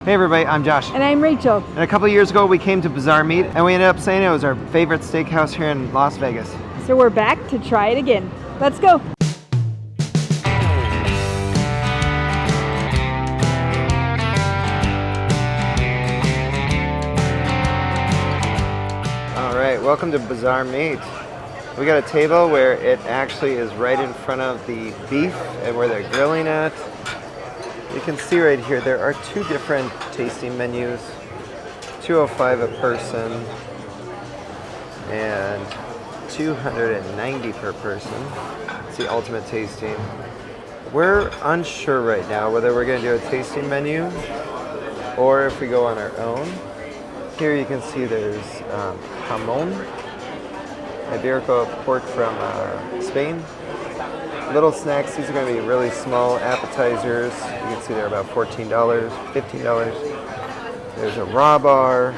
Hey everybody, I'm Josh. And I'm Rachel. And a couple of years ago we came to Bazaar Meat and we ended up saying it was our favorite steakhouse here in Las Vegas. So we're back to try it again. Let's go. Alright, welcome to Bazaar Meat. We got a table where it actually is right in front of the beef and where they're grilling it. You can see right here there are two different tasting menus, $205 a person and $290 per person. It's the ultimate tasting. We're unsure right now whether we're going to do a tasting menu or if we go on our own. Here you can see there's jamon, Iberico pork from Spain. Little snacks, these are going to be really small appetizers. You can see they're about $14, $15. There's a raw bar.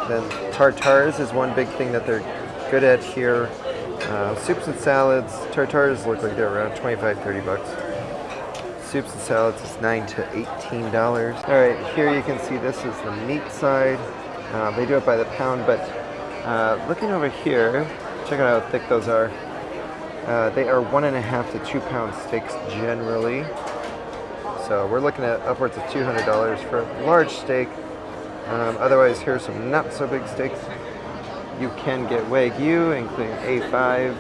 Then tartars is one big thing that they're good at here. Soups and salads, tartars look like they're around $25-30. Soups and salads is $9 to $18. All right, here you can see this is the meat side. They do it by the pound, but looking over here, check out how thick those are. They are 1.5 to 2 pound steaks generally. So we're looking at upwards of $200 for a large steak. Otherwise, here's some not so big steaks. You can get Wagyu, including A5.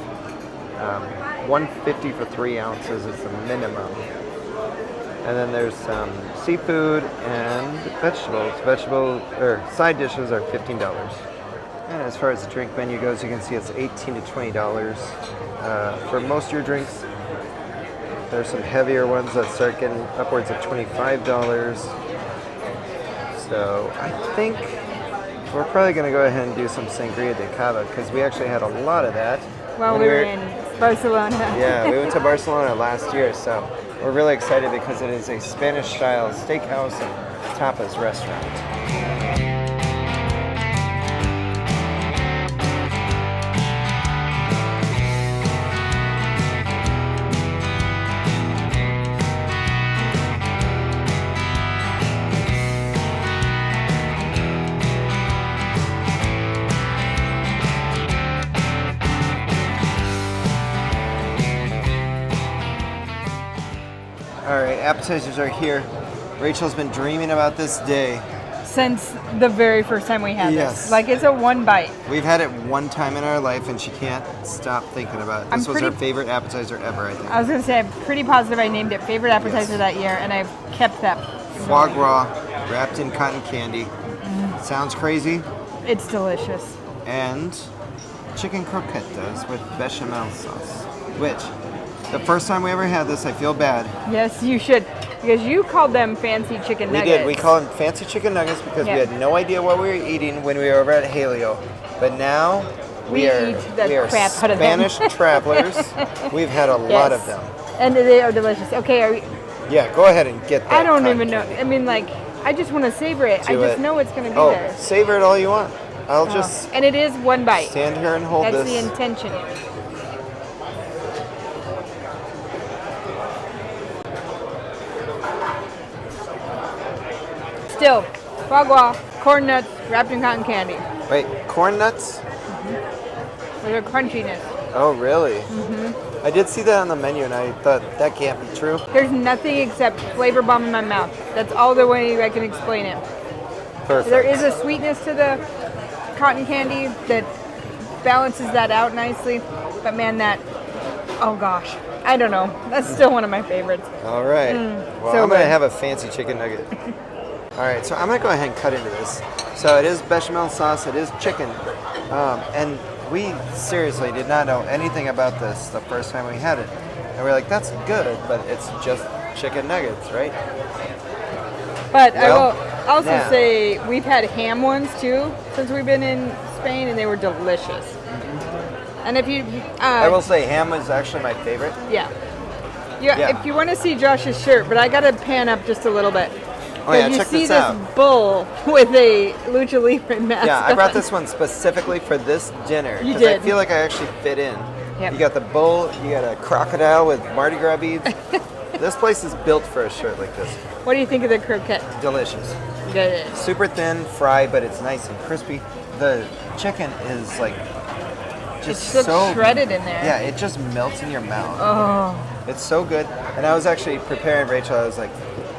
$150 for 3 ounces is the minimum. And then there's some seafood and vegetables. Side dishes are $15. And as far as the drink menu goes, you can see it's $18 to $20 for most of your drinks. There's some heavier ones that start getting upwards of $25. So I think we're probably going to go ahead and do some sangria de cava because we actually had a lot of that While we were in Barcelona. Yeah, we went to Barcelona last year, so we're really excited because it is a Spanish-style steakhouse and tapas restaurant. All right, appetizers are here. Rachel's been dreaming about this day. Since the very first time we had this. Like, it's a one bite. We've had it one time in our life and she can't stop thinking about it. This was her favorite appetizer ever, I think. I was going to say, I'm pretty positive I named it favorite appetizer that year, and I've kept that. Foie gras wrapped in cotton candy. Sounds crazy. It's delicious. And chicken croquetas with bechamel sauce, which the first time we ever had this, I feel bad. Yes, you should. Because you called them fancy chicken nuggets. We did. We called them fancy chicken nuggets because we had no idea what we were eating when we were over at Haleo. But now we are Spanish travelers. We've had a lot of them. And they are delicious. Okay, are we... Yeah, go ahead and get that. I don't even know. I mean, like, I just want to savor it. I just know it's going to be there. Savor it all you want. I'll just... And it is one bite. Stand here and hold this. That's the intention. Still, foie gras, corn nuts, wrapped in cotton candy. Wait, corn nuts? With a crunchiness. Oh, really? I did see that on the menu, and I thought that can't be true. There's nothing except flavor bomb in my mouth. That's all the way I can explain it. Perfect. There is a sweetness to the cotton candy that balances that out nicely. But man, oh gosh, I don't know. That's still one of my favorites. All right. Well, I'm going to have a fancy chicken nugget. All right, so I'm going to go ahead and cut into this. So it is bechamel sauce, it is chicken. And we seriously did not know anything about this the first time we had it. And we're like, that's good, but it's just chicken nuggets, right? But I will also say we've had ham ones too since we've been in Spain, and they were delicious. And if you... I will say ham was actually my favorite. Yeah. If you want to see Josh's shirt, but I got to pan up just a little bit. Oh yeah, check this out. You see this bull with a Lucha Libre mask. Yeah, I brought this one specifically for this dinner. You did. Because I feel like I actually fit in. Yep. You got the bull, you got a crocodile with Mardi Gras beads. This place is built for a shirt like this. What do you think of the croquette? Delicious. Good. Super thin, fried, but it's nice and crispy. The chicken is like just It's so shredded in there. Yeah, it just melts in your mouth. Oh. It's so good. And I was actually preparing Rachel. I was like,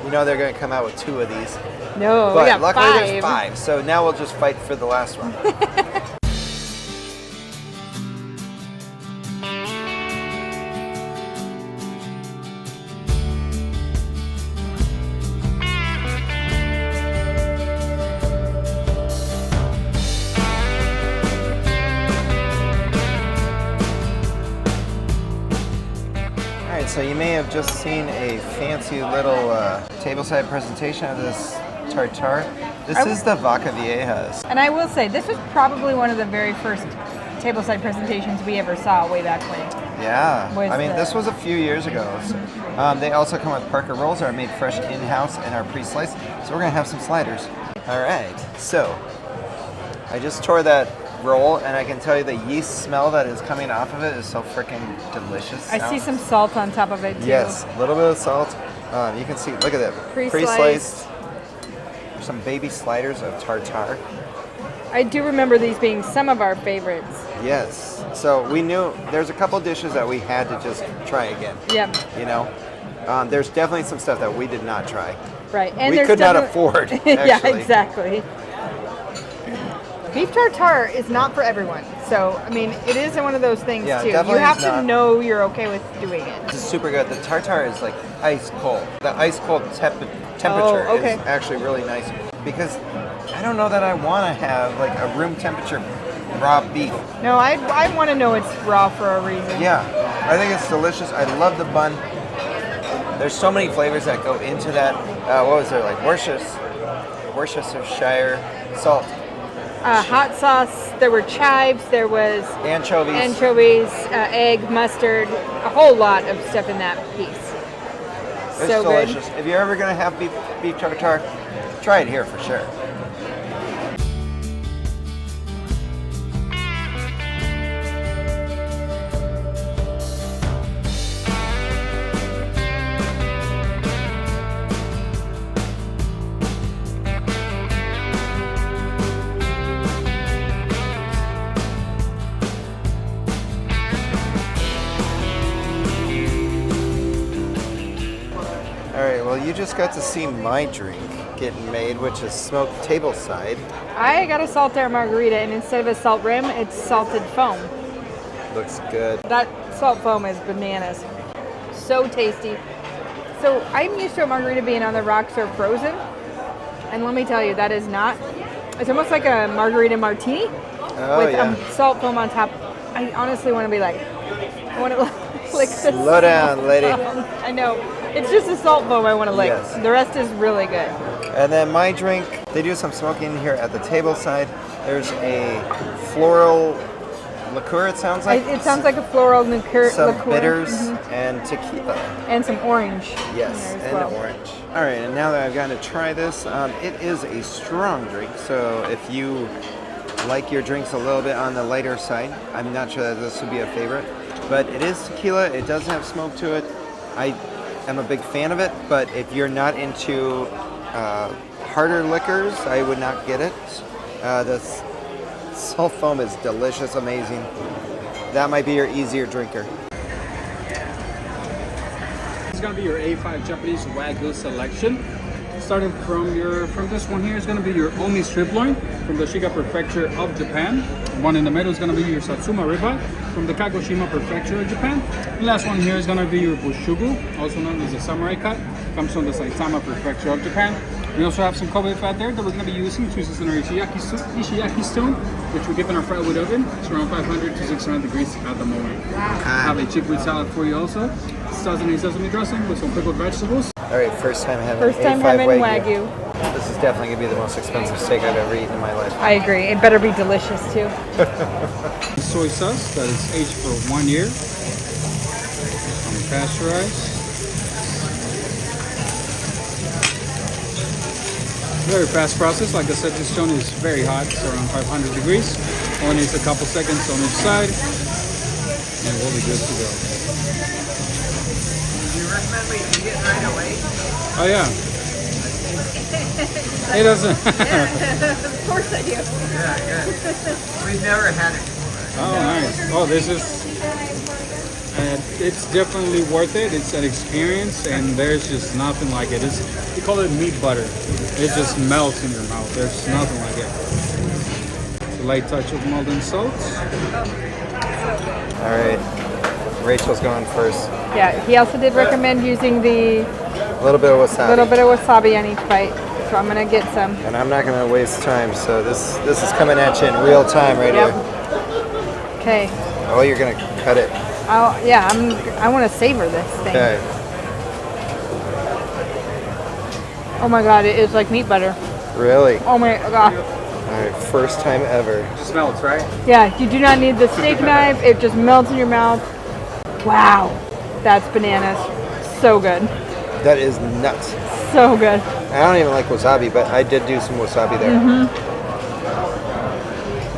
they're going to come out with 2 of these. No, But we got luckily 5. there's 5. So now we'll just fight for the last one. So you may have just seen a fancy little tableside presentation of this tartar. This is the Vaca Viejas. And I will say, this was probably one of the very first tableside presentations we ever saw way back when. Yeah, I mean, this was a few years ago. So, they also come with Parker rolls that are made fresh in-house and are pre-sliced. So we're gonna have some sliders. All right, so I just tore that roll, and I can tell you the yeast smell that is coming off of it is so freaking delicious. I see some salt on top of it too. Yes, a little bit of salt. You can see, look at that. Pre-sliced. Some baby sliders of tartar. I do remember these being some of our favorites. Yes. So we knew there's a couple dishes that we had to just try again. Yep. There's definitely some stuff that we did not try. Right. And we could not afford, actually. Yeah, exactly. Beef tartare is not for everyone. So, I mean, it is one of those things, too. You have to know you're okay with doing it. This is super good. The tartare is like ice cold. The ice cold temperature is actually really nice. Because I don't know that I want to have like a room temperature raw beef. No, I want to know it's raw for a reason. Yeah, I think it's delicious. I love the bun. There's so many flavors that go into that. What was there? Like Worcestershire salt. Hot sauce, there were chives, there was anchovies, egg, mustard, a whole lot of stuff in that piece. It's so delicious. Good. If you're ever going to have beef tartare, try it here for sure. Alright, well you just got to see my drink getting made, which is smoked tableside. I got a salted margarita, and instead of a salt rim, it's salted foam. Looks good. That salt foam is bananas. So tasty. So I'm used to a margarita being on the rocks or frozen, and let me tell you, that is not. It's almost like a margarita martini with salt foam on top. I honestly want to be like, I want to lick this. Slow down, lady. I know. It's just a salt foam I want to lick. Yes. The rest is really good. And then my drink, they do some smoking here at the table side. There's a floral liqueur, it sounds like. It sounds like a floral liqueur. Some bitters and tequila. And some orange. Yes, and orange. All right, and now that I've gotten to try this, it is a strong drink. So if you like your drinks a little bit on the lighter side, I'm not sure that this would be a favorite. But it is tequila. It does have smoke to it. I'm a big fan of it, but if you're not into harder liquors, I would not get it. This salt foam is delicious, amazing. That might be your easier drinker. It's gonna be your A5 Japanese Wagyu selection. Starting from this one here is gonna be your Omi strip loin from the Shiga Prefecture of Japan. One in the middle is gonna be your Satsuma ribeye from the Kagoshima Prefecture of Japan. The last one here is gonna be your Bushugu, also known as the Samurai cut. Comes from the Saitama Prefecture of Japan. We also have some Kobe fat there that we're gonna be using to use in our Ishiyaki stone, which we give in our fried wood oven. It's around 500 to 600 degrees at the moment. I have a chickpea salad for you also. Sesame dressing with some pickled vegetables. All right, first time having Wagyu. This is definitely gonna be the most expensive steak I've ever eaten in my life. I agree. It better be delicious too. Soy sauce that is aged for 1 year. Unpasteurized. Very fast process. Like I said, this stone is very hot. It's around 500 degrees. Only needs a couple seconds on each side, and we'll be good to go. Oh yeah. It doesn't. Of course I do. Yeah, good. We've never had it before. Oh, nice. Oh, this is. It's definitely worth it. It's an experience, and there's just nothing like it. We call it meat butter. It just melts in your mouth. There's nothing like it. A light touch of molten salt. All right, Rachel's going first. Yeah, he also did recommend using the A little bit of wasabi. little bit of wasabi on each bite. So I'm gonna get some. And I'm not gonna waste time, so this is coming at you in real time right Yep. here. Okay. Oh, you're gonna cut it. Yeah, I want to savor this thing. Okay. Oh my god, it is like meat butter. Really? Oh my god. All right, first time ever. Just melts, right? Yeah, you do not need the steak knife. It just melts in your mouth. Wow, that's bananas. So good. That is nuts. So good. I don't even like wasabi, but I did do some wasabi there.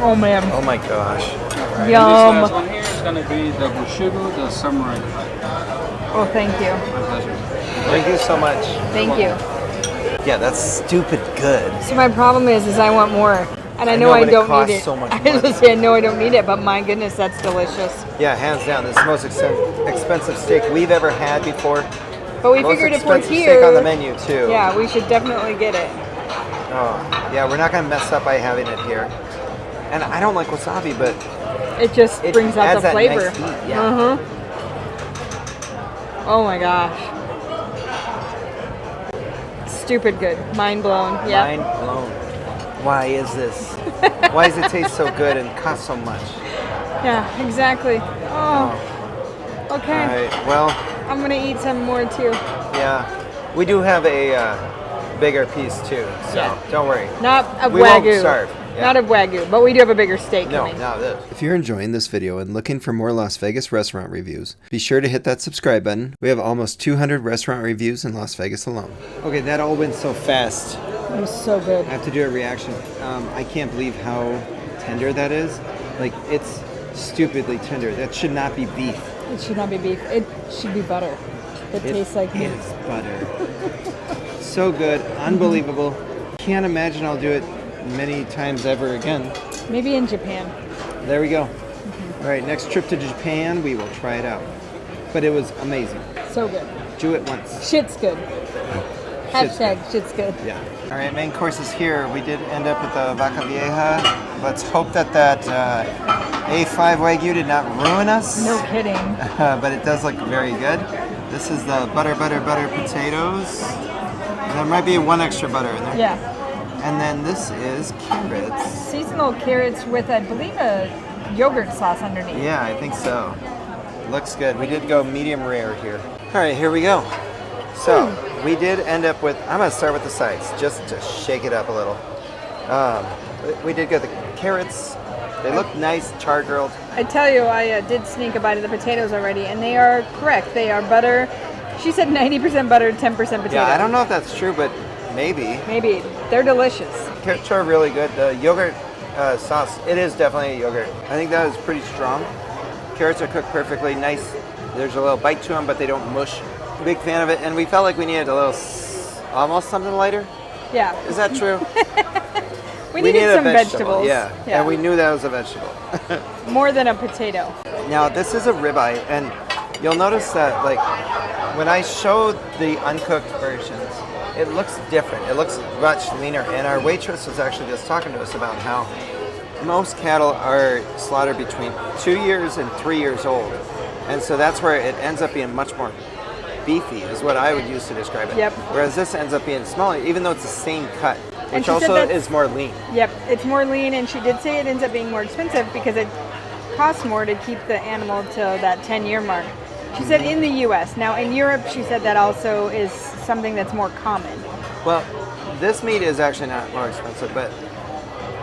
Oh man. Oh my gosh. And this Yum. last one here is going to be the bushido, the samurai cut. Oh, thank you. My pleasure. Thank you so much. Thank you. Yeah, that's stupid good. So my problem is I want more. And I know I but it don't costs need it. so much I was gonna money. say I know I don't need it, but my goodness, that's delicious. Yeah, hands down, this is the most expensive steak we've ever had before. But we Most figured if we're expensive here, steak on the menu too. yeah, we should definitely get it. Oh, yeah, we're not gonna mess up by having it here. And I don't like wasabi, but It just it brings out adds the that flavor. nice heat, yeah. Oh my gosh. Stupid good. Mind blown. Yeah. Mind blown. Why is this? Why does it taste so good and cost so much? Yeah, exactly. Oh. Okay. All right, well, I'm gonna eat some more too. yeah, we do have a bigger piece too, so Yeah. don't worry. Not of We Wagyu. won't starve. Yeah. Not of Wagyu, but we do have a bigger steak No, coming. not this. If you're enjoying this video and looking for more Las Vegas restaurant reviews, be sure to hit that subscribe button. We have almost 200 restaurant reviews in Las Vegas alone. Okay, that all went so fast. It was so good. I have to do a reaction. I can't believe how tender that is. Like, it's stupidly tender. That should not be beef. It should not be beef. It should be butter. It tastes like meat. It's butter. So good, unbelievable. Can't imagine I'll do it many times ever again. Maybe in Japan. There we go. All right, next trip to Japan, we will try it out. But it was amazing. So good. Do it once. Shit's good. Shit's Hashtag shit's good. Yeah. All right, main course is here. We did end up with the Vaca Vieja. Let's hope that A5 Wagyu did not ruin us. No kidding. But it does look very good. This is the butter potatoes. And there might be one extra butter in there. Yeah. And then this is carrots. Seasonal carrots with, I believe, a yogurt sauce underneath. Yeah, I think so. Looks good. We did go medium rare here. All right, here we go. So we did end up with, I'm gonna start with the sides just to shake it up a little. We did get the carrots. They look nice, char grilled. I tell you, I did sneak a bite of the potatoes already, and they are correct. They are butter. She said 90% butter, 10% potato. Yeah, I don't know if that's true, but maybe. Maybe. They're delicious. Carrots are really good. The yogurt sauce, it is definitely a yogurt. I think that is pretty strong. Carrots are cooked perfectly, nice. There's a little bite to them, but they don't mush. Big fan of it, and we felt like we needed a little, almost something lighter. Yeah. Is that true? We needed a some vegetable, vegetables. Yeah, and we knew that was a vegetable. More than a potato. Now, this is a ribeye, and you'll notice that, like, when I showed the uncooked versions, it looks different. It looks much leaner, and our waitress was actually just talking to us about how most cattle are slaughtered between 2 years and 3 years old, and so that's where it ends up being much more beefy, is what I would use to describe it. Yep. Whereas this ends up being smaller, even though it's the same cut, which she said also that's- is more lean. Yep, it's more lean, and she did say it ends up being more expensive because it costs more to keep the animal till that 10-year mark. She said in the U.S. Now, in Europe, she said that also is something that's more common. Well, this meat is actually not more expensive, but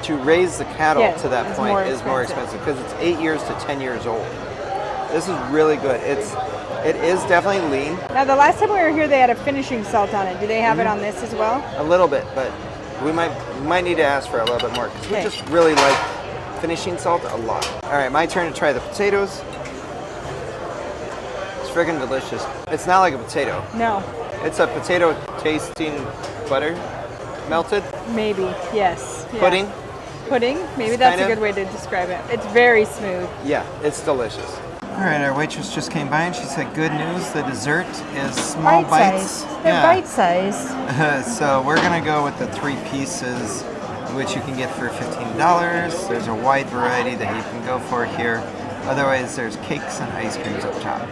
to raise the cattle Yeah, to that it's point more is more expensive. expensive because it's 8 years to 10 years old. This is really good. It is definitely lean, Now, the last time we were here, they had a finishing salt on it. Do they have it on this as well? a little bit, but we might need to ask for a little bit more because we Okay. just really like finishing salt a lot. All right, my turn to try the potatoes. It's freaking delicious. It's not like a potato. No. It's a potato tasting butter, melted Maybe, yes. Yeah. pudding. Pudding? Maybe It's that's kind a of- good way to describe it. It's very smooth. Yeah, it's delicious. All right, our waitress just came by and she said, good news, the dessert is small bites. They're bite size. So we're gonna go with the 3 pieces, which you can get for $15. There's a wide variety that you can go for here. Otherwise, there's cakes and ice creams up top.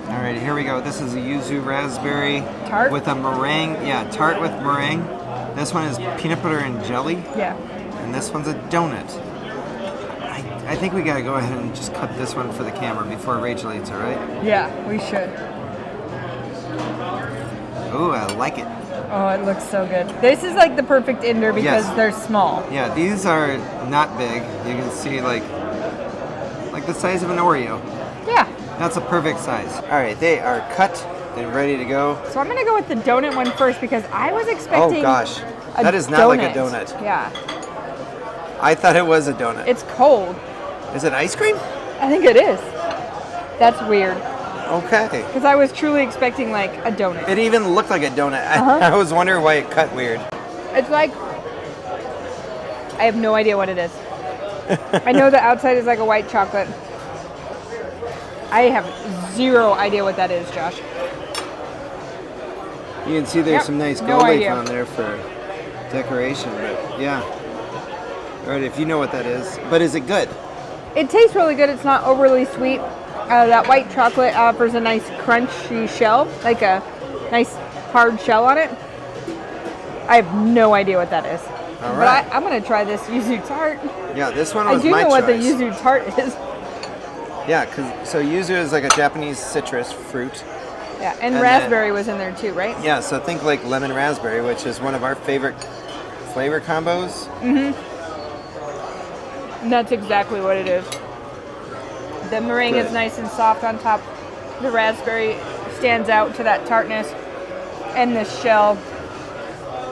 All right, here we go. This is a yuzu raspberry Tart? with a meringue. Yeah, tart with meringue. This one is peanut butter and jelly, Yeah. and this one's a donut. I think we gotta go ahead and just cut this one for the camera before Rachel eats, all right? Yeah, we should. Ooh, I like it. Oh, it looks so good. This is like the perfect Ender because Yes. they're small. Yeah, these are not big. You can see like the size of an Oreo. Yeah. That's a perfect size. All right, they are cut and ready to go. So I'm gonna go with the donut one first because I was expecting. Oh gosh, a that is not like a donut. Yeah. I thought it was a donut. It's cold. Is it ice cream? I think it is. That's weird Okay. because I was truly expecting like a donut. It even looked like a donut. Uh-huh. I was wondering why it cut weird. It's like I have no idea what it is. I know the outside is like a white chocolate. I have zero idea what that is, Josh. You can see there's Yep, some nice no gold leaf idea. on there for decoration, but yeah. All right, if you know what that is. But is it good? It tastes really good. It's not overly sweet. That white chocolate offers a nice crunchy shell, like a nice hard shell on it. I have no idea what that is. All But right. I'm going to try this yuzu tart. Yeah, this one I was do my know what the choice. yuzu tart is. Yeah, so yuzu is like a Japanese citrus fruit. Yeah, and And raspberry was in there too, right? Yeah, so think like lemon raspberry, which is one of our favorite flavor combos. And that's exactly what it is. The meringue is Good. nice and soft on top. The raspberry stands out to that tartness. And the shell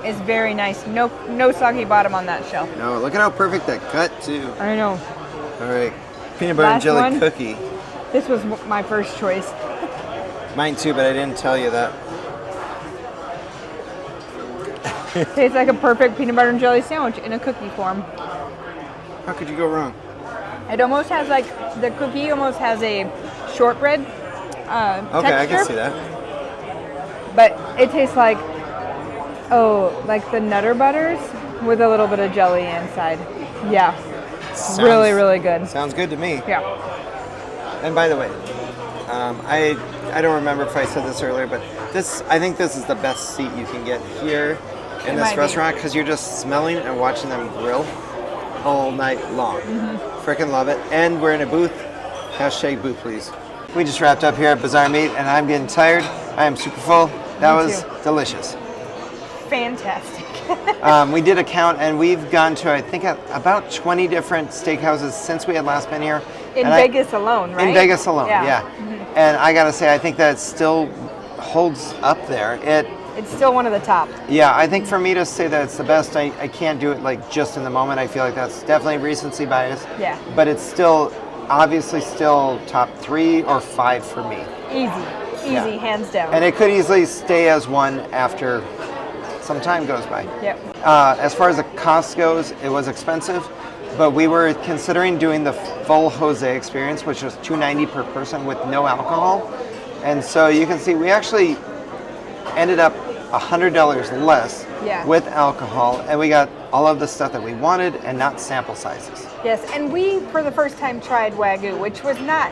is very nice. No soggy bottom on that shell. No, look at how perfect that cut too. I know. All right, peanut butter and Last jelly one. cookie. This was my first choice. Mine too, but I didn't tell you that. Tastes like a perfect peanut butter and jelly sandwich in a cookie form. How could you go wrong? It almost has like, the cookie almost has a shortbread Okay, texture. I can see that. But it tastes like, like the Nutter Butters with a little bit of jelly inside. Yeah, really, really good. Sounds good to me. Yeah. And by the way, I don't remember if I said this earlier, but I think this is the best seat you can get here in It this might be. restaurant because you're just smelling and watching them grill all night long. Freaking love it. And we're in a booth. Hashtag booth, please. We just wrapped up here at Bazaar Meat, and I'm getting tired. I am super full. That Me was too. delicious. Fantastic. We did a count, and we've gone to, I think, about 20 different steakhouses since we had last been here. In And Vegas alone, right? In Vegas alone, Yeah. yeah. And I gotta say, I think that still holds up there. It's still one of the top. Yeah, I think for me to say that it's the best, I can't do it like just in the moment. I feel like that's definitely recency bias. Yeah. But it's still, obviously still top 3 or 5 for me. Easy, Yeah. hands down. And it could easily stay as one after some time goes by. Yep. As far as the cost goes, it was expensive, but we were considering doing the full Jose experience, which was $290 per person with no alcohol. And so you can see we actually ended up $100 less Yeah. with alcohol, and we got all of the stuff that we wanted and not sample sizes. Yes, and we, for the first time, tried Wagyu, which was not,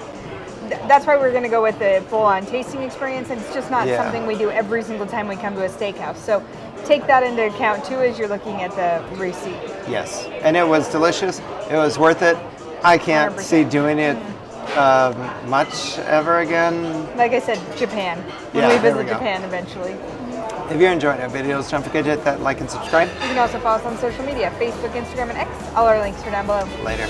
that's why we're going to go with the full-on tasting experience, and it's just not Yeah. something we do every single time we come to a steakhouse. So take that into account, too, as you're looking at the receipt. Yes, and it was delicious. It was worth it. I can't 100%. see doing it much ever again. Like I said, Japan. When Yeah, we there we visit go. Japan eventually. If you're enjoying our videos, don't forget to hit that like and subscribe. You can also follow us on social media, Facebook, Instagram, and X. All our links are down below. Later.